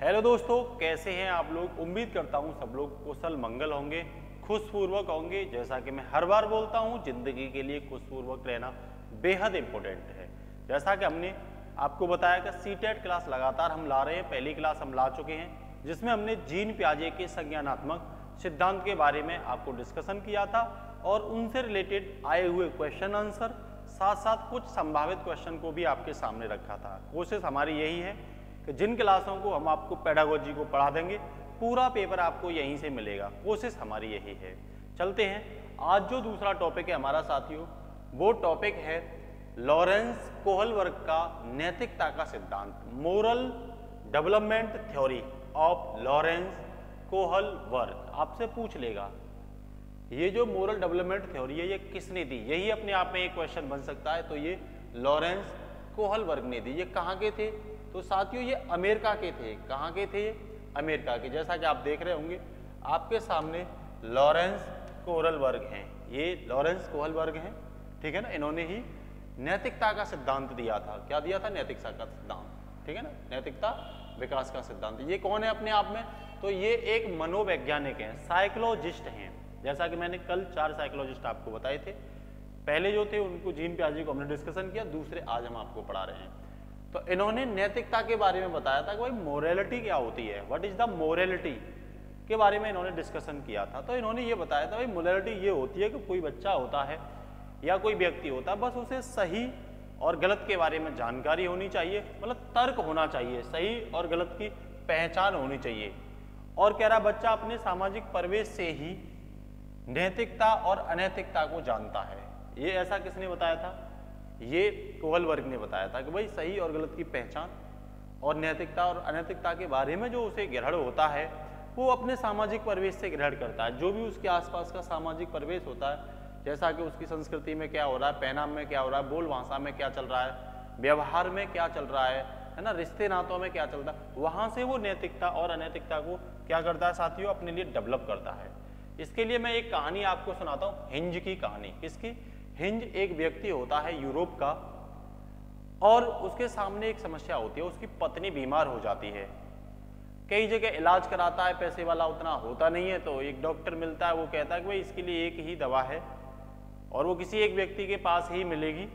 Hello दोस्तों, कैसे हैं आप लोग। उम्मीद करता हूं सब लोग कुशल मंगल होंगे, खुशपूर्वक होंगे। जैसा कि मैं हर बार बोलता हूं, जिंदगी के लिए खुशपूर्वक रहना बेहद इंपॉर्टेंट है। जैसा कि हमने आपको बताया कि सीटेट क्लास लगातार हम ला रहे हैं। पहली क्लास हम ला चुके हैं जिसमें हमने जीन पियाजे के संज्ञानात्मक सिद्धांत के बारे में आपको डिस्कशन किया था और उनसे रिलेटेड आए हुए क्वेश्चन आंसर, साथ साथ कुछ संभावित क्वेश्चन को भी आपके सामने रखा था। कोशिश हमारी यही है कि जिन क्लासों को हम आपको पेडागोजी को पढ़ा देंगे, पूरा पेपर आपको यहीं से मिलेगा। कोशिश हमारी यही है। चलते हैं, आज जो दूसरा टॉपिक है हमारा साथियों, वो टॉपिक है लॉरेंस कोहलबर्ग का नैतिकता का सिद्धांत, moral development theory of Lawrence Kohlberg. आपसे पूछ लेगा ये जो मोरल डेवलपमेंट थ्योरी है ये किसने दी, यही अपने आप में एक क्वेश्चन बन सकता है। तो ये लॉरेंस कोहलबर्ग ने दी। ये कहाँ के थे? तो साथियों ये अमेरिका के थे। कहाँ के थे? अमेरिका के। जैसा कि आप देख रहे होंगे आपके सामने लॉरेंस कोहलबर्ग हैं। ये लॉरेंस कोहलबर्ग हैं, ठीक है ना। इन्होंने ही नैतिकता का सिद्धांत दिया था। क्या दिया था? नैतिकता का सिद्धांत, ठीक है ना। नैतिकता विकास का सिद्धांत। ये कौन है अपने आप में? तो ये एक मनोवैज्ञानिक हैं, साइकोलॉजिस्ट हैं। जैसा कि मैंने कल 4 साइकोलॉजिस्ट आपको बताए थे। पहले जो थे उनको जीन पियाजे को हमने डिस्कशन किया, दूसरे आज हम आपको पढ़ा रहे हैं। तो इन्होंने नैतिकता के बारे में बताया था कि भाई मोरालिटी क्या होती है, व्हाट इज द मोरालिटी के बारे में इन्होंने डिस्कशन किया था। तो इन्होंने ये बताया था भाई मोरालिटी ये होती है कि कोई बच्चा होता है या कोई व्यक्ति होता है, बस उसे सही और गलत के बारे में जानकारी होनी चाहिए, मतलब तर्क होना चाहिए, सही और गलत की पहचान होनी चाहिए। और कह रहा बच्चा अपने सामाजिक परिवेश से ही नैतिकता और अनैतिकता को जानता है। ये ऐसा किसने बताया था? ये कोहलबर्ग ने बताया था कि भाई सही और गलत की पहचान और नैतिकता और अनैतिकता के बारे में जो उसे ग्रहण होता है वो अपने सामाजिक परिवेश से ग्रहण करता है। जो भी उसके आसपास का सामाजिक परिवेश होता है, जैसा कि उसकी संस्कृति में क्या हो रहा है, पहनाव में क्या हो रहा है, बोल भाषा में क्या चल रहा है, व्यवहार में क्या चल रहा है ना, रिश्ते नातों में क्या चल रहा है, वहां से वो नैतिकता और अनैतिकता को क्या करता है साथियों, अपने लिए डेवलप करता है। इसके लिए मैं एक कहानी आपको सुनाता हूँ, हिंज की कहानी। किसकी? हिंज एक व्यक्ति होता है यूरोप का और उसके सामने एक समस्या होती है, उसकी पत्नी बीमार हो जाती है। कई जगह इलाज कराता है, पैसे वाला उतना होता नहीं है, तो एक डॉक्टर मिलता है, वो कहता है कि भाई इसके लिए एक ही दवा है और वो किसी एक व्यक्ति के पास ही मिलेगी,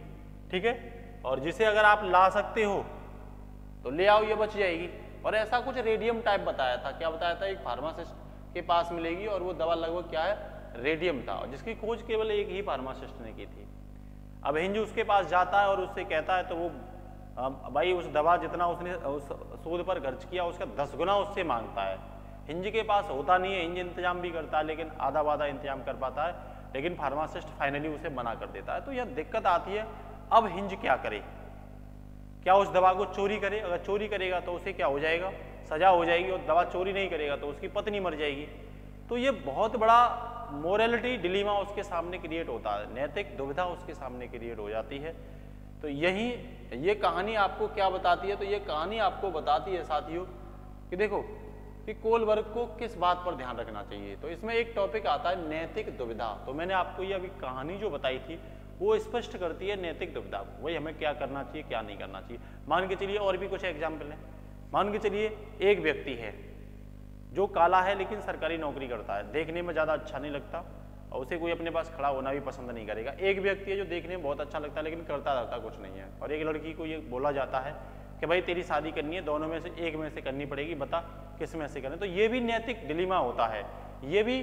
ठीक है, और जिसे अगर आप ला सकते हो तो ले आओ, ये बच जाएगी। और ऐसा कुछ रेडियम टाइप बताया था। क्या बताया था? एक फार्मासिस्ट के पास मिलेगी और वो दवा लगभग क्या है, रेडियम था, और जिसकी खोज केवल एक ही फार्मासिस्ट ने की थी। अब हिंज उसके पास जाता है और उससे कहता है, तो वो भाई उस दवा जितना उसने उस शोध पर खर्च किया उसका 10 गुना उससे मांगता है। हिंज के पास होता नहीं है, हिंज इंतजाम भी करता है लेकिन आधा वाधा इंतजाम कर पाता है, लेकिन फार्मासिस्ट फाइनली उसे मना कर देता है। तो यह दिक्कत आती है। अब हिंज क्या करे? क्या उस दवा को चोरी करे? अगर चोरी करेगा तो उसे क्या हो जाएगा, सजा हो जाएगी, और दवा चोरी नहीं करेगा तो उसकी पत्नी मर जाएगी। तो ये बहुत बड़ा मोरालिटी डिलीमा उसके सामने क्रिएट होता है, नैतिक दुविधा उसके सामने क्रिएट हो जाती है। तो यही ये कहानी आपको क्या बताती है? तो ये कहानी आपको बताती है साथियों कि देखो कि कोहलबर्ग को किस बात पर ध्यान रखना चाहिए। तो इसमें एक टॉपिक आता है नैतिक दुविधा। तो मैंने आपको ये अभी कहानी जो बताई थी वो स्पष्ट करती है नैतिक दुविधा को, वही हमें क्या करना चाहिए क्या नहीं करना चाहिए। मान के चलिए और भी कुछ एग्जाम्पल है। मान के चलिए एक व्यक्ति है जो काला है लेकिन सरकारी नौकरी करता है, देखने में ज़्यादा अच्छा नहीं लगता और उसे कोई अपने पास खड़ा होना भी पसंद नहीं करेगा। एक व्यक्ति है जो देखने में बहुत अच्छा लगता है लेकिन करता रहता कुछ नहीं है, और एक लड़की को ये बोला जाता है कि भाई तेरी शादी करनी है, दोनों में से एक में से करनी पड़ेगी, बता किस में से करनी। तो ये भी नैतिक डिलीमा होता है, ये भी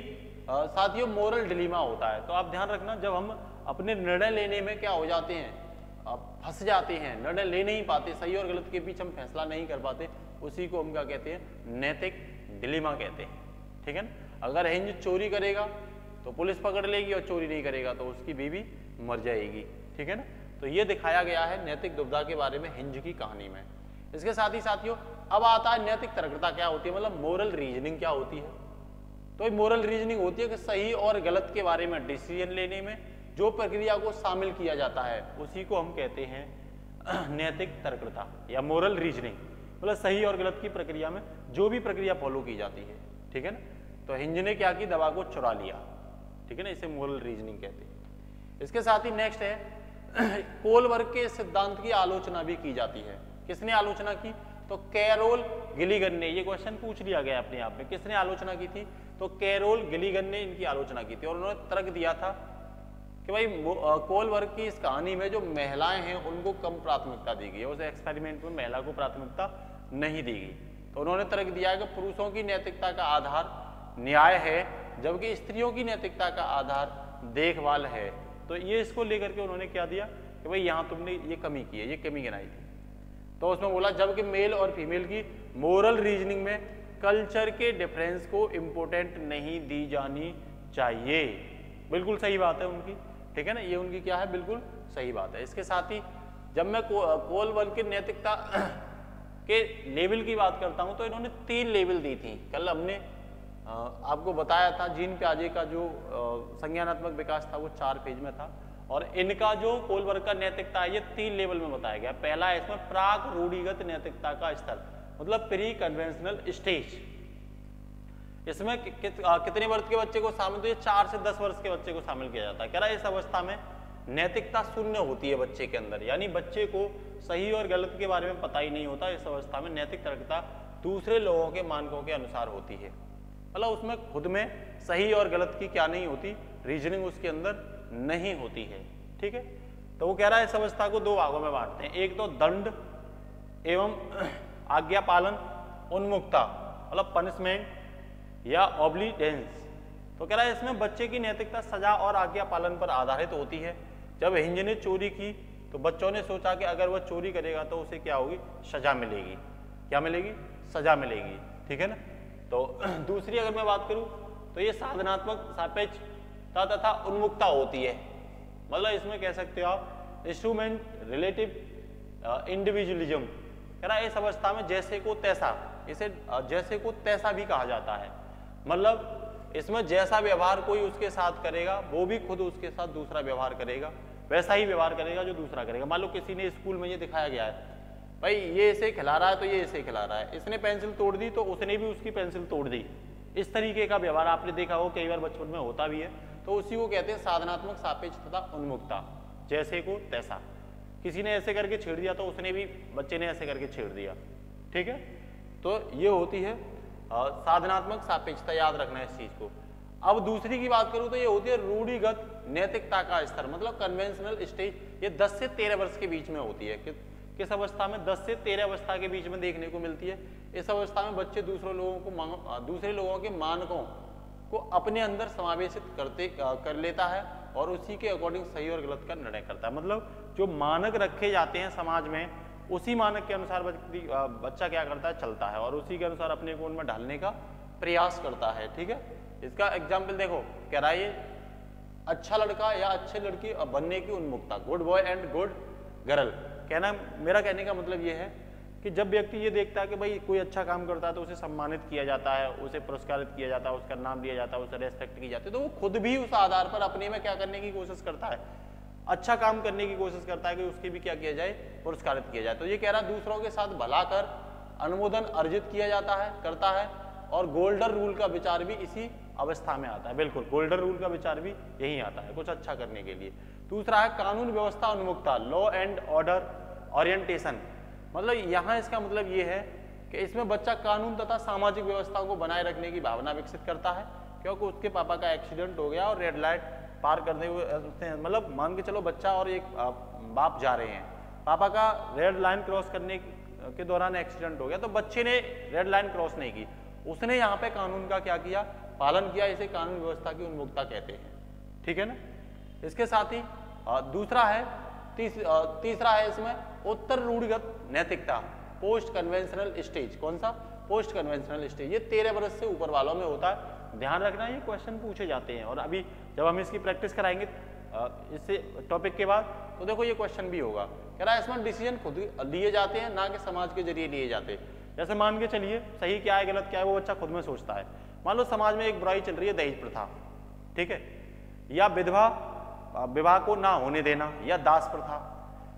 साथियों मोरल डिलीमा होता है। तो आप ध्यान रखना, जब हम अपने निर्णय लेने में क्या हो जाते हैं, फंस जाते हैं, निर्णय ले नहीं पाते, सही और गलत के बीच हम फैसला नहीं कर पाते, उसी को हम क्या कहते हैं, नैतिक डिलीमा कहते हैं, ठीक है ना। अगर हिंज चोरी करेगा तो पुलिस पकड़ लेगी और चोरी नहीं करेगा तो उसकी बीवी मर जाएगी, ठीक है ना। तो ये दिखाया गया है नैतिक दुविधा के बारे में हिंज की कहानी में। इसके साथ ही साथियों अब आता है नैतिक तर्कता क्या होती है, मतलब मोरल रीजनिंग क्या होती है। तो मोरल रीजनिंग होती है कि सही और गलत के बारे में डिसीजन लेने में जो प्रक्रिया को शामिल किया जाता है उसी को हम कहते हैं नैतिक तर्कता या मोरल रीजनिंग, मतलब सही और गलत की प्रक्रिया में जो भी प्रक्रिया फॉलो की जाती है, ठीक है ना। तो हिंज ने क्या की, दवा को चुरा लिया, ठीक है ना, इसे मोरल रीजनिंग कहते हैं। इसके साथ ही नेक्स्ट है कोहलबर्ग के सिद्धांत की आलोचना भी की जाती है। किसने आलोचना की? तो कैरोल गिलिगन ने, ये क्वेश्चन पूछ लिया गया अपने आप में, किसने आलोचना की थी? तो कैरोल गिलिगन ने इनकी आलोचना की थी और उन्होंने तर्क दिया था कि भाई कोलबर्ग की इस कहानी में जो महिलाएं हैं उनको कम प्राथमिकता दी गई है, उस एक्सपेरिमेंट में महिला को प्राथमिकता नहीं दी गई। तो उन्होंने तर्क दिया कि पुरुषों की नैतिकता का आधार न्याय है जबकि स्त्रियों की नैतिकता का आधार देखभाल है। तो ये इसको लेकर के उन्होंने क्या दिया कि भाई यहाँ तुमने ये कमी की है, ये कमी गिनाई थी। तो उसमें बोला जबकि मेल और फीमेल की मोरल रीजनिंग में कल्चर के डिफरेंस को इम्पोर्टेंट नहीं दी जानी चाहिए। बिल्कुल सही बात है उनकी, ठीक है ना, ये उनकी क्या है, बिल्कुल सही बात है। इसके साथ ही जब मैं कोलबर्ग की नैतिकता के लेवल की बात करता हूं तो इन्होंने 3 लेवल दी थी। कल हमने आपको बताया था जीन प्याजे का जो संज्ञानात्मक विकास था वो 4 फेज में था और इनका जो कोलबर्ग का नैतिकता है ये 3 लेवल में बताया गया। पहला है इसमें प्राक रूढ़िगत नैतिकता का स्तर, मतलब प्री कन्वेंशनल स्टेज। इसमें कितने वर्ष के बच्चे को शामिल, तो ये 4 से 10 वर्ष के बच्चे को शामिल किया जाता है। कह रहा है इस अवस्था में नैतिकता शून्य होती है बच्चे के अंदर, यानी बच्चे को सही और गलत के बारे में पता ही नहीं होता। इस अवस्था में नैतिक तर्कता दूसरे लोगों के मानकों के अनुसार होती है, मतलब उसमें खुद में सही और गलत की क्या नहीं होती, रीजनिंग उसके अंदर नहीं होती है, ठीक है। तो वो कह रहा है इस अवस्था को 2 भागों में बांटते हैं, एक तो दंड एवं आज्ञा पालन उन्मुक्ता, मतलब पनिशमेंट या ऑब्लिडेंस। तो कह रहा है इसमें बच्चे की नैतिकता सजा और आज्ञा पालन पर आधारित होती है। जब हिंज ने चोरी की तो बच्चों ने सोचा कि अगर वह चोरी करेगा तो उसे क्या होगी, सजा मिलेगी। क्या मिलेगी? सजा मिलेगी, ठीक है ना। तो दूसरी अगर मैं बात करूं तो ये साधनात्मक सापेक्षता तथा उन्मुक्ता होती है, मतलब इसमें कह सकते हो आप इंस्ट्रूमेंट रिलेटिव इंडिविजुअलिज्म। कह रहा है इस अवस्था में जैसे को तैसा, इसे जैसे को तैसा भी कहा जाता है, मतलब इसमें जैसा व्यवहार कोई उसके साथ करेगा वो भी खुद उसके साथ दूसरा व्यवहार करेगा, वैसा ही व्यवहार करेगा जो दूसरा करेगा। मान लो किसी ने स्कूल में ये दिखाया गया है भाई ये इसे खिला रहा है तो ये इसे खिला रहा है, इसने पेंसिल तोड़ दी तो उसने भी उसकी पेंसिल तोड़ दी, इस तरीके का व्यवहार आपने देखा हो, कई बार बचपन में होता भी है। तो उसी को कहते हैं साधनात्मक सापेक्षता उन्मुक्ता, जैसे को तैसा। किसी ने ऐसे करके छेड़ दिया तो उसने भी, बच्चे ने ऐसे करके छेड़ दिया, ठीक है। तो ये होती है साधनात्मक सापेक्षता, याद रखना है इस चीज को। अब दूसरी की बात करूं तो ये होती है रूढ़िगत नैतिकता का स्तर, मतलब कन्वेंशनल स्टेज। ये 10 से 13 वर्ष के बीच में होती है। किस अवस्था में? 10 से 13 अवस्था के बीच में देखने को मिलती है। इस अवस्था में बच्चे दूसरे लोगों के मानकों को अपने अंदर समावेशित कर लेता है और उसी के अकॉर्डिंग सही और गलत का निर्णय करता है। मतलब जो मानक रखे जाते हैं समाज में उसी मानक के अनुसार बच्चा क्या करता है, चलता है और उसी के अनुसार अपने को उनमें ढालने का प्रयास करता है, ठीक है। इसका एग्जाम्पल देखो, कह रहा है ये अच्छा लड़का या अच्छे लड़की बनने की उन्मुक्ता, good boy and good girl. मेरा कहने का मतलब ये है कि जब व्यक्ति ये देखता है कि भाई कोई अच्छा काम करता है तो उसे सम्मानित किया जाता है, उसे पुरस्कारित किया जाता है, उसका नाम लिया जाता है, उसे रेस्पेक्ट की जाती है, तो वो खुद भी उस आधार पर अपने में क्या करने की कोशिश करता है, अच्छा काम करने की कोशिश करता है कि उसके भी क्या किया जाए, पुरस्कारित किया जाए। तो ये कह रहा है दूसरों के साथ भला कर अनुमोदन अर्जित किया जाता है, करता है। और गोल्डन रूल का विचार भी इसी अवस्था में आता है। बिल्कुल गोल्डन रूल का विचार भी यही आता है, कुछ अच्छा करने के लिए। दूसरा है कानून व्यवस्था उन्मुक्ता, लॉ एंड ऑर्डर ओरिएंटेशन। मतलब यहाँ इसका मतलब ये है कि इसमें बच्चा कानून तथा सामाजिक व्यवस्था को बनाए रखने की भावना विकसित करता है, क्योंकि उसके पापा का एक्सीडेंट हो गया और रेड लाइट पार करते हुए, मतलब मान के चलो बच्चा और एक बाप जा रहे हैं, पापा का रेड लाइन क्रॉस करने के दौरान एक्सीडेंट हो गया, तो बच्चे ने रेड लाइन क्रॉस नहीं की, उसने यहाँ पे कानून का क्या किया, पालन किया। इसे कानून व्यवस्था की उन्मुक्ता कहते हैं, ठीक है ना। इसके साथ ही दूसरा है, तीसरा है इसमें उत्तर रूढ़िगत नैतिकता, पोस्ट कन्वेंशनल स्टेज। कौन सा? Post conventional stage. ये 13 वर्ष से ऊपर वालों में होता है। ध्यान रखना ये क्वेश्चन पूछे जाते हैं और अभी जब हम इसकी प्रैक्टिस कराएंगे इससे टॉपिक के बाद तो देखो ये क्वेश्चन भी होगा। कह रहा है इसमें डिसीजन खुद लिए जाते हैं, ना कि समाज के जरिए लिए जाते हैं। जैसे मान के चलिए सही क्या है गलत क्या है वो बच्चा खुद में सोचता है। मान लो समाज में एक बुराई चल रही है, दहेज प्रथा, ठीक है, या विधवा विवाह को ना होने देना, या दास प्रथा।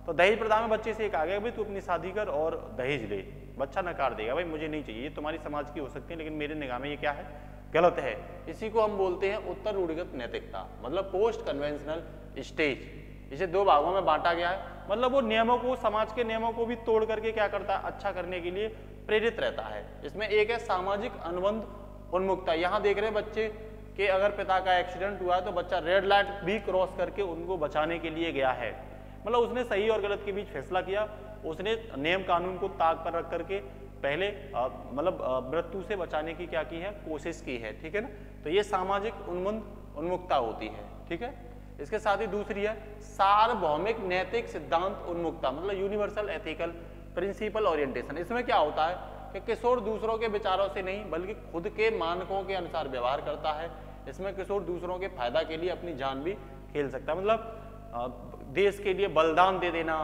तो दहेज प्रथा में बच्चे से एक आ गया भाई तू अपनी शादी कर और दहेज ले, बच्चा नकार देगा, भाई मुझे नहीं चाहिए, ये तुम्हारी समाज की हो सकती है लेकिन मेरे निगाह में ये क्या है, गलत है। इसी को हम बोलते हैं उत्तर रूढ़िगत नैतिकता, मतलब पोस्ट कन्वेंशनल स्टेज। इसे दो भागों में बांटा गया है, मतलब वो नियमों को, समाज के नियमों को भी तोड़ करके क्या करता है, अच्छा करने के लिए प्रेरित रहता है। इसमें एक है सामाजिक अनुबंध उन्मुखता। यहाँ देख रहे हैं बच्चे कि अगर पिता का एक्सीडेंट हुआ है तो बच्चा रेड लाइट भी क्रॉस करके उनको बचाने के लिए गया है, मतलब उसने सही और गलत के बीच फैसला किया, उसने नियम कानून को ताक पर रख करके पहले मतलब मृत्यु से बचाने की क्या की है, कोशिश की है, ठीक है ना। तो ये सामाजिक उन्मुखता होती है, ठीक है। इसके साथ ही दूसरी है सार्वभौमिक नैतिक सिद्धांत उन्मुखता, मतलब यूनिवर्सल एथिकल प्रिंसिपल ओरिएंटेशन। इसमें क्या होता है कि किशोर दूसरों के विचारों से नहीं बल्कि खुद के मानकों के अनुसार व्यवहार करता है। इसमें किशोर दूसरों के फायदा के लिए अपनी जान भी खेल सकता है, मतलब देश के लिए बलिदान दे देना।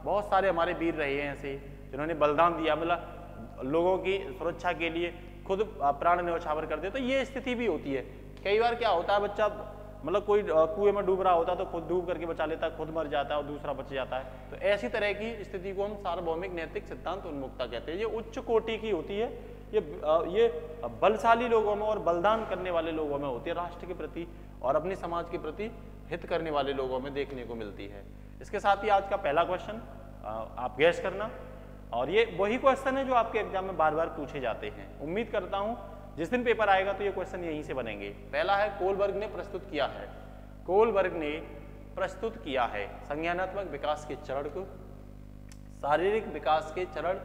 बहुत सारे हमारे वीर रहे हैं ऐसे जिन्होंने बलिदान दिया, मतलब लोगों की सुरक्षा के लिए खुद प्राण न्यौछावर कर दे। तो ये स्थिति भी होती है। कई बार क्या होता है, बच्चा मतलब कोई कुएं में डूब रहा होता है तो खुद डूब करके बचा लेता है, खुद मर जाता है और दूसरा बच जाता है। तो ऐसी तरह की स्थिति को हम सार्वभौमिक नैतिक सिद्धांत उन्मुखता कहते हैं। ये उच्च कोटि की होती है, ये बलशाली लोगों में और बलिदान करने वाले लोगों में होती है, राष्ट्र के प्रति और अपने समाज के प्रति हित करने वाले लोगों में देखने को मिलती है। इसके साथ ही आज का पहला क्वेश्चन आप गैस करना, और ये वही क्वेश्चन है जो आपके एग्जाम में बार बार पूछे जाते हैं। उम्मीद करता हूं जिस दिन पेपर आएगा तो ये क्वेश्चन यहीं से बनेंगे। पहला है कोलबर्ग ने प्रस्तुत किया है, कोलबर्ग ने प्रस्तुत किया है संज्ञानात्मक विकास के चरण को, शारीरिक विकास के चरण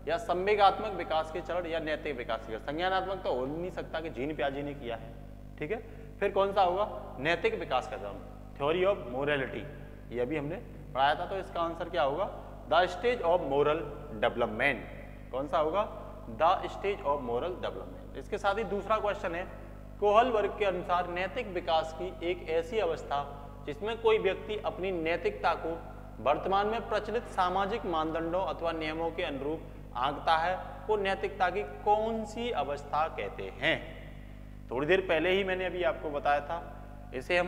या संवेगात्मक विकास के चरण या नैतिक विकास के चरण। संज्ञानात्मक तो हो नहीं सकता कि जीन प्याजे ने किया है, ठीक है। फिर कौन सा होगा, नैतिक विकास का चरण, थ्योरी ऑफ मोरालिटी, ये अभी हमने पढ़ाया था। तो इसका आंसर क्या होगा, the stage of moral development. कौन सा होगा, the stage of moral development. इसके साथ ही दूसरा क्वेश्चन है, कोहलबर्ग के अनुसार नैतिक विकास की एक ऐसी अवस्था जिसमें कोई व्यक्ति अपनी नैतिकता को वर्तमान में प्रचलित सामाजिक मानदंडों अथवा नियमों के अनुरूप आंकता है, को नैतिकता की कौन सी अवस्था कहते हैं। थोड़ी देर पहले ही मैंने अभी आपको बताया था, इसे हम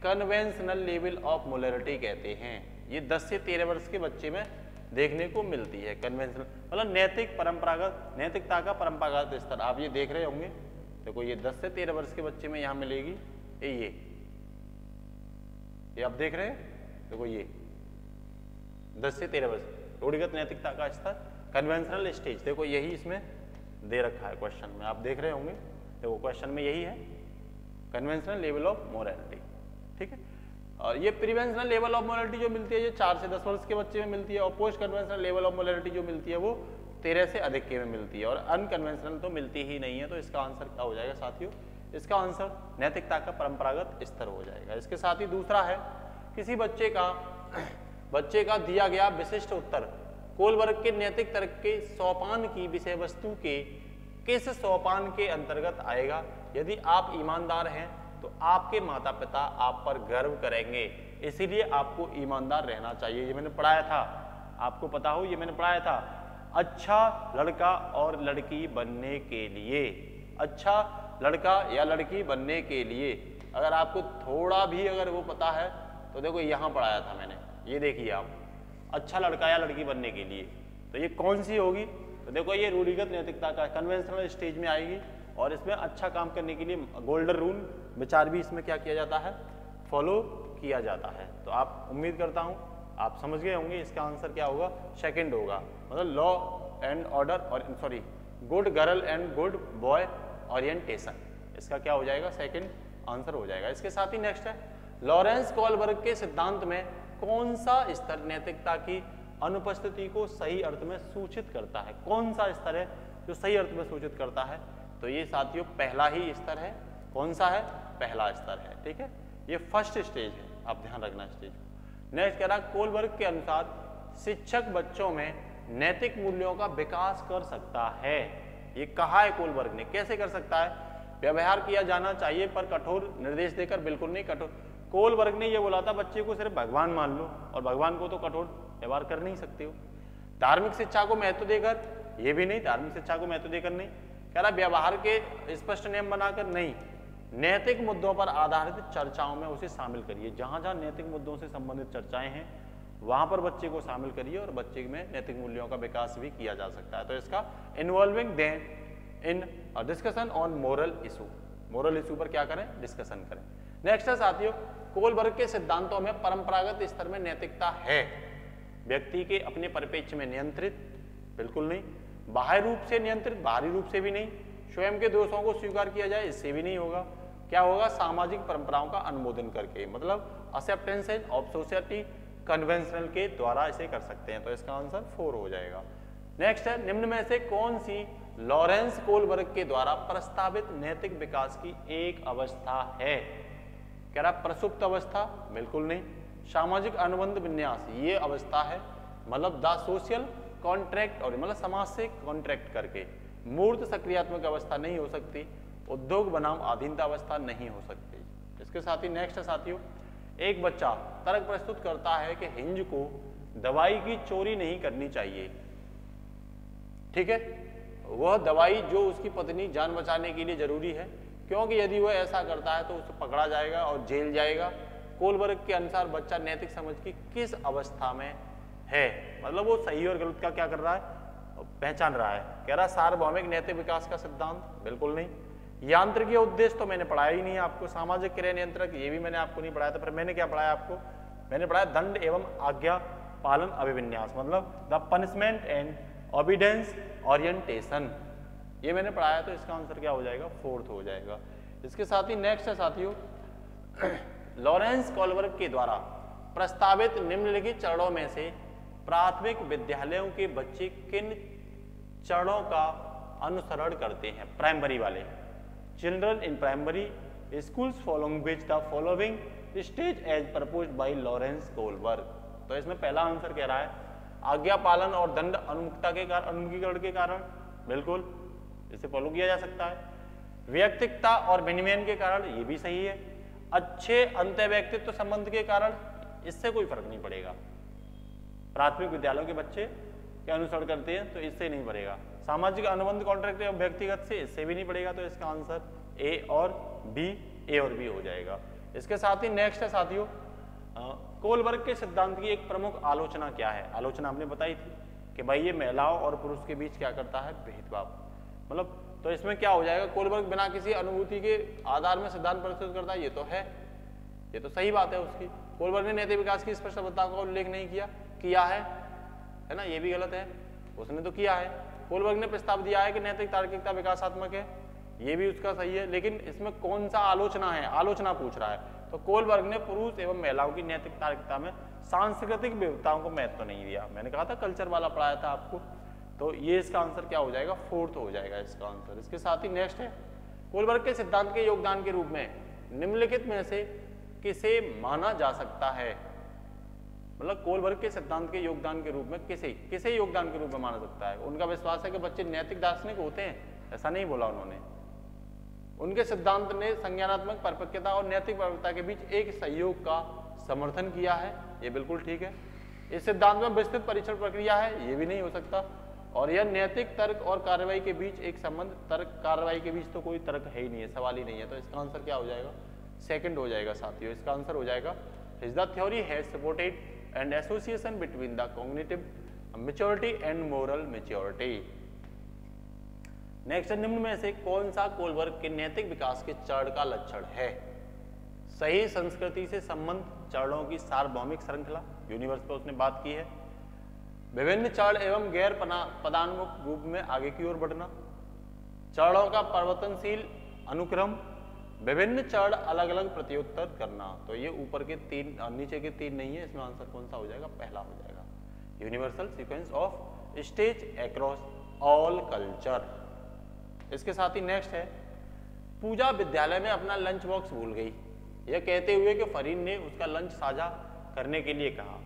कन्वेंशनल लेवल ऑफ मोरालिटी कहते हैं। ये 10 से 13 वर्ष के बच्चे में देखने को मिलती है। कन्वेंशनल मतलब नैतिक परंपरागत, नैतिकता का परंपरागत स्तर। आप ये देख रहे होंगे, देखो ये 10 से 13 वर्ष के बच्चे में यहाँ मिलेगी ये आप देख रहे हैं, देखो ये 10 से 13 वर्ष रूढ़िगत नैतिकता का स्तर, कन्वेंशनल स्टेज। देखो यही इसमें दे रखा है क्वेश्चन में, आप देख रहे होंगे, देखो क्वेश्चन में यही है, कन्वेंशनल लेवल ऑफ मोरालिटी, ठीक है। और ये प्रिवेंशनल लेवल ऑफ मोरालिटी जो मिलती है ये 4 से 10 वर्ष के बच्चे में मिलती है, और post conventional level of morality जो मिलती है वो 13 से अधिक के में मिलती है, और अनकन्वेंशनल तो मिलती ही नहीं है। तो इसका आंसर क्या हो जाएगा साथियों, इसका आंसर नैतिकता का परंपरागत स्तर हो जाएगा। इसके साथ ही दूसरा है, किसी बच्चे का दिया गया विशिष्ट उत्तर कोलबर्ग के नैतिक तर्क के सोपान की विषय वस्तु के किस सोपान के अंतर्गत आएगा। यदि आप ईमानदार हैं तो आपके माता पिता आप पर गर्व करेंगे, इसीलिए आपको ईमानदार रहना चाहिए। ये मैंने पढ़ाया था, आपको पता हो, ये मैंने पढ़ाया था। अच्छा लड़का और लड़की बनने के लिए, अच्छा लड़का या लड़की बनने के लिए अगर आपको थोड़ा भी अगर वो पता है तो देखो यहाँ पढ़ाया था मैंने, ये देखिए आप, अच्छा लड़का या लड़की बनने के लिए, तो ये कौन सी होगी, तो देखो ये रूढ़िगत नैतिकता का कन्वेंशनल स्टेज में आएगी, और इसमें अच्छा काम करने के लिए गोल्डन रूल विचार भी इसमें क्या किया जाता है, फॉलो किया जाता है। तो आप उम्मीद करता हूं आप समझ गए होंगे, इसका आंसर क्या होगा, सेकंड होगा, मतलब लॉ एंड ऑर्डर और sorry good girl and good boy orientation, इसका क्या हो जाएगा, सेकंड आंसर हो जाएगा। इसके साथ ही नेक्स्ट है, लॉरेंस कोलबर्ग के सिद्धांत में कौन सा स्तर नैतिकता की अनुपस्थिति को सही अर्थ में सूचित करता है, कौन सा स्तर है जो सही अर्थ में सूचित करता है, तो ये साथियों पहला ही स्तर है। कौन सा है, पहला स्तर है, ठीक है, ये फर्स्ट स्टेज है, आप ध्यान रखना स्टेज को। नेक्स्ट कह रहा, कोलबर्ग के अनुसार शिक्षक बच्चों में नैतिक मूल्यों का विकास कर सकता है। ये कहा है कोलबर्ग ने, कैसे कर सकता है, व्यवहार किया जाना चाहिए पर कठोर निर्देश देकर बिल्कुल नहीं। कठोर, कोलबर्ग ने ये बोला था बच्चे को सिर्फ भगवान मान लो, और भगवान को तो कठोर व्यवहार कर नहीं सकते हो। धार्मिक शिक्षा को महत्व देकर, ये भी नहीं, धार्मिक शिक्षा को महत्व देकर नहीं, कह रहा व्यवहार के स्पष्ट नियम बनाकर नहीं, नैतिक मुद्दों पर आधारित चर्चाओं में उसे शामिल करिए। जहां जहां नैतिक मुद्दों से संबंधित चर्चाएं हैं वहां पर बच्चे को शामिल करिए, और बच्चे में नैतिक मूल्यों का विकास भी किया जा सकता है। तो इसका involving them in discussion on moral issue, moral issue पर क्या करें, डिस्कशन करें। नेक्स्ट है साथियों, कोलबर्ग के सिद्धांतों में परंपरागत स्तर में नैतिकता है, व्यक्ति के अपने परिप्रेक्ष्य में नियंत्रित बिल्कुल नहीं, बाह्य रूप से नियंत्रित बाहरी रूप से भी नहीं, स्वयं के दोषों को स्वीकार किया जाए इससे भी नहीं होगा। क्या होगा? सामाजिक परंपराओं का अनुमोदन करके, मतलब एक्सेप्टेंस ऑफ सोसाइटी कन्वेंशनल के द्वारा इसे कर सकते हैं। तो इसका आंसर 4 हो जाएगा। नेक्स्ट है, निम्न में से कौन सी लॉरेंस कोलबर्ग के द्वारा प्रस्तावित नैतिक विकास की एक अवस्था है? कह रहा प्रसुप्त अवस्था, बिल्कुल नहीं। सामाजिक अनुबंध विन्यास, ये अवस्था है, मतलब द सोशल कॉन्ट्रैक्ट, और मतलब समाज से कॉन्ट्रैक्ट करके। मूर्त सक्रियात्मक अवस्था नहीं हो सकती। उद्योग बनाम अधीनता अवस्था नहीं हो सकती। इसके साथ ही नेक्स्ट है साथियों, एक बच्चा तर्क प्रस्तुत करता है कि हिंज को दवाई की चोरी नहीं करनी चाहिए। ठीक है, वह दवाई जो उसकी पत्नी जान बचाने के लिए जरूरी है, क्योंकि यदि वह ऐसा करता है तो उसे पकड़ा जाएगा और जेल जाएगा। कोलबर्ग के अनुसार बच्चा नैतिक समझ की किस अवस्था में है? मतलब वो सही और गलत का क्या कर रहा है? पहचान रहा है। कह रहा सार्वभौमिक नैतिक विकास का सिद्धांत, बिल्कुल नहीं। यांत्रिकीय उद्देश्य तो मैंने पढ़ाया ही नहीं है आपको। सामाजिक क्रिया नियंत्रक, ये भी मैंने आपको नहीं पढ़ाया था। फिर मैंने क्या पढ़ाया आपको? मैंने पढ़ाया दंड एवं आज्ञा पालन अभिविन्यास, मतलब the punishment and obedience orientation, ये मैंने पढ़ाया। तो इसका आंसर क्या हो जाएगा? 4th हो जाएगा। इसके साथ ही नेक्स्ट है साथियों, लॉरेंस कोलबर्ग के द्वारा प्रस्तावित निम्नलिखित चरणों में से प्राथमिक विद्यालयों के बच्चे किन चरणों का अनुसरण करते हैं? प्राइमरी वाले। Children in primary schools following which the following stage as proposed by Lawrence Kohlberg. तो इसमें पहला आंसर कह रहा है आज्ञा पालन और दंड उन्मुखीकरण के कारण, बिल्कुल इसे फॉलो किया जा सकता है। व्यक्तिकता और विनिमय के कारण, ये भी सही है। अच्छे अंत्य व्यक्तित्व संबंध के कारण, इससे कोई फर्क नहीं पड़ेगा। प्राथमिक विद्यालयों के बच्चे क्या अनुसरण करते हैं तो इससे नहीं पड़ेगा। सामाजिक अनुबंध कॉन्ट्रैक्ट या व्यक्तिगत से, इससे भी नहीं पड़ेगा। तो इसका आंसर ए और बी हो जाएगा। इसके साथ ही नेक्स्ट है साथियों, कोलबर्ग के सिद्धांत की एक प्रमुख आलोचना क्या है? आलोचना हमने बताई थी कि भाई ये महिलाओं और पुरुष के बीच क्या करता है? भेदभाव। मतलब तो इसमें क्या हो जाएगा? कोलबर्ग बिना किसी अनुभूति के आधार में सिद्धांत प्रस्तुत करता है, ये तो है, ये तो सही बात है उसकी। कोलबर्ग ने नैतिक विकास की स्पष्ट अवस्था का उल्लेख नहीं किया है ना, ये भी गलत है। उसने तो किया है। कोलबर्ग ने प्रस्ताव दिया है कि नैतिक तार्किकता विकासात्मक है, ये भी उसका सही है। लेकिन इसमें कौन सा आलोचना है? आलोचना पूछ रहा है। तो कोलबर्ग ने पुरुष एवं महिलाओं की नैतिक तार्किकता में सांस्कृतिक विविधताओं को महत्व नहीं दिया। मैंने कहा था कल्चर वाला पढ़ाया था आपको। तो ये इसका आंसर क्या हो जाएगा? 4th हो जाएगा इसका आंसर। इसके साथ ही नेक्स्ट है, कोलबर्ग के सिद्धांत के योगदान के रूप में निम्नलिखित में से किसे माना जा सकता है? मतलब कोलबर्ग के सिद्धांत के योगदान के रूप में किसे योगदान के रूप में माना सकता है? उनका विश्वास है कि बच्चे नैतिक दार्शनिक होते हैं, ऐसा नहीं बोला उन्होंने। उनके सिद्धांत ने संज्ञानात्मक परिपक्वता और नैतिक परिपक्वता के बीच एक सहयोग का समर्थन किया है, ये बिल्कुल ठीक है। इस सिद्धांत में विस्तृत परीक्षण प्रक्रिया है, ये भी नहीं हो सकता। और यह नैतिक तर्क और कार्रवाई के बीच एक संबंध, तर्क कार्रवाई के बीच तो कोई तर्क है ही नहीं है, सवाल ही नहीं है। तो इसका आंसर क्या हो जाएगा? 2nd हो जाएगा साथियों। इसका आंसर हो जाएगा the theory has supported and association between the cognitive maturity and moral maturity. Next, निम्न में से कौन सा कोलबर्ग के नैतिक विकास के चरण का लक्षण है? सही संस्कृति से संबंध चरणों की सार्वभौमिक श्रृंखला, यूनिवर्स पर उसने बात की है। विभिन्न चरण एवं गैर पदानुमुख रूप में आगे की ओर बढ़ना, चरणों का परिवर्तनशील अनुक्रम, विभिन्न चरण अलग अलग प्रत्युत्तर करना। तो ये ऊपर के 3 और नीचे के 3 नहीं है। इसमें आंसर कौन सा हो जाएगा? पहला हो जाएगा, universal sequence of stage across all culture. इसके साथ ही नेक्स्ट है, पूजा विद्यालय में अपना लंच बॉक्स भूल गई, यह कहते हुए कि फरीन ने उसका लंच साझा करने के लिए कहा।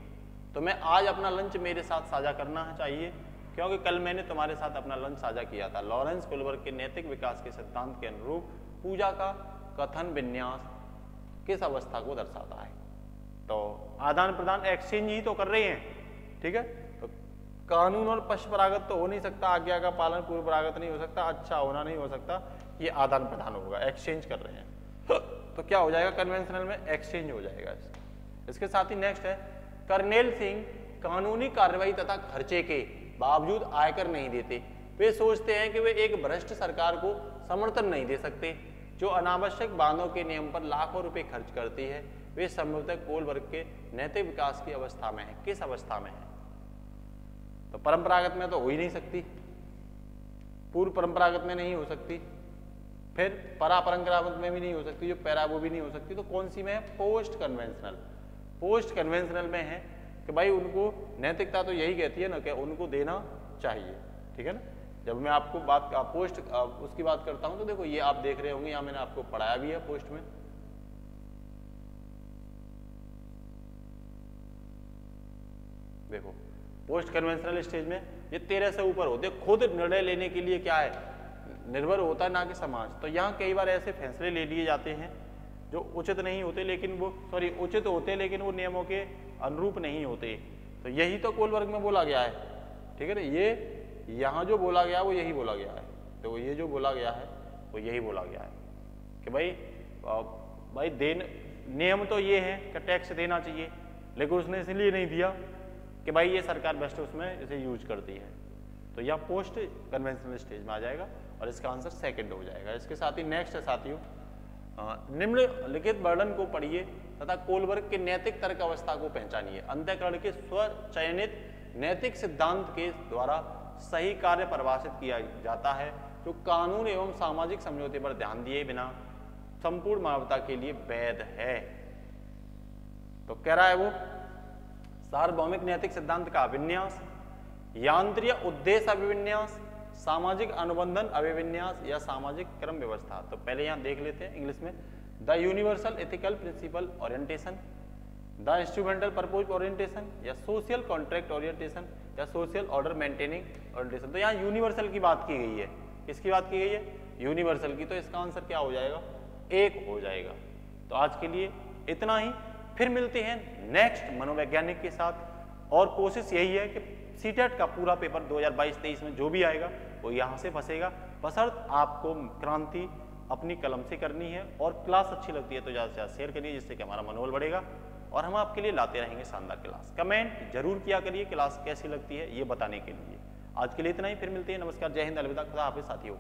तो मैं आज अपना लंच मेरे साथ साझा करना चाहिए, क्योंकि कल मैंने तुम्हारे साथ अपना लंच साझा किया था। लॉरेंस कोलबर्ग के नैतिक विकास के सिद्धांत के अनुरूप पूजा का कथन विन्यास किस अवस्था को दर्शाता है? तो आदान प्रदान, एक्सचेंज ही तो कर रहे हैं, ठीक है। तो कानून और पक्षपरागत तो हो नहीं सकता, आज्ञा का पालन पूर्व परागत नहीं हो सकता, अच्छा होना नहीं हो सकता, ये आदान प्रदान होगा, एक्सचेंज कर रहे हैं। तो क्या हो जाएगा? कन्वेंशनल में एक्सचेंज हो जाएगा। इसके साथ ही नेक्स्ट है, कर्नेल सिंह कानूनी कार्रवाई तथा खर्चे के बावजूद आयकर नहीं देते। वे सोचते हैं कि वे एक भ्रष्ट सरकार को समर्थन नहीं दे सकते जो अनावश्यक बांधों के नियम पर लाखों रुपए खर्च करती है। वे संभवतः कोल वर्ग के नैतिक विकास की अवस्था में है। किस अवस्था में है? तो परंपरागत में तो हो ही नहीं सकती, पूर्व परंपरागत में नहीं हो सकती, फिर परापरंपरागत में भी नहीं हो सकती, जो पैरा वो भी नहीं हो सकती, तो कौन सी में है? Post conventional. पोस्ट कन्वेंशनल में है कि भाई उनको नैतिकता तो यही कहती है ना कि उनको देना चाहिए, ठीक है ना। जब मैं आपको पोस्ट उसकी बात करता हूं तो देखो ये आप देख रहे होंगे, यहां मैंने आपको पढ़ाया भी है पोस्ट में। देखो पोस्ट कन्वेंशनल स्टेज में ये 13 से ऊपर होते, खुद निर्णय लेने के लिए क्या है, निर्भर होता है ना कि समाज। तो यहाँ कई बार ऐसे फैसले ले लिए जाते हैं जो उचित नहीं होते, लेकिन वो उचित होते लेकिन वो नियमों के अनुरूप नहीं होते। तो यही तो कोल वर्ग में बोला गया है, ठीक है ना। ये यहाँ जो बोला गया वो यही बोला गया है, तो ये जो बोला गया है वो यही बोला गया है कि भाई नियम तो ये है कि टैक्स देना चाहिए, लेकिन उसने इसलिए नहीं दिया कि भाई ये सरकार बेस्ट उसमें इसे यूज करती है। तो यह पोस्ट कन्वेंशनल स्टेज में आ जाएगा और इसका आंसर सेकंड हो जाएगा। इसके साथ ही नेक्स्ट है साथियों, निम्नलिखित वर्णन को पढ़िए तथा कोल वर्ग के नैतिक तर्क अवस्था को पहचानिए। अंतःकरण के स्वचयनित नैतिक सिद्धांत के द्वारा सही कार्य परिभाषित किया जाता है जो कानून एवं सामाजिक समझौते पर ध्यान दिए बिना संपूर्ण मानवता के लिए वैध है। तो कह रहा है वो सार्वभौमिक नैतिक सिद्धांत का अभिन्यास, यांत्रिक उद्देश्य अभिविन्यास, सामाजिक अनुबंधन अभिविन्यास या सामाजिक क्रम व्यवस्था। तो पहले यहां देख लेते हैं इंग्लिश में, the universal ethical principle orientation, the instrumental purpose orientation या सोशल कॉन्ट्रैक्ट ओरिएंटेशन या सोशल ऑर्डर मेंटेनिंग ओरिएंटेशन। तो यहाँ यूनिवर्सल की बात की गई है, किसकी बात की गई है? यूनिवर्सल की। तो इसका आंसर क्या हो जाएगा? 1 हो जाएगा। तो आज के लिए इतना ही, फिर मिलते हैं नेक्स्ट मनोवैज्ञानिक के साथ। और कोशिश यही है कि सीटेट का पूरा पेपर 2022-23 में जो भी आएगा वो यहाँ से फंसेगा, बशर्त आपको क्रांति अपनी कलम से करनी है। और क्लास अच्छी लगती है तो ज़्यादा से ज़्यादा शेयर करिए, जिससे कि हमारा मनोबल बढ़ेगा और हम आपके लिए लाते रहेंगे शानदार क्लास। कमेंट जरूर किया करिए क्लास कैसी लगती है ये बताने के लिए। आज के लिए इतना ही, फिर मिलते हैं। नमस्कार, जय हिंद, अलविदा, खुदा हाफिज साथियों।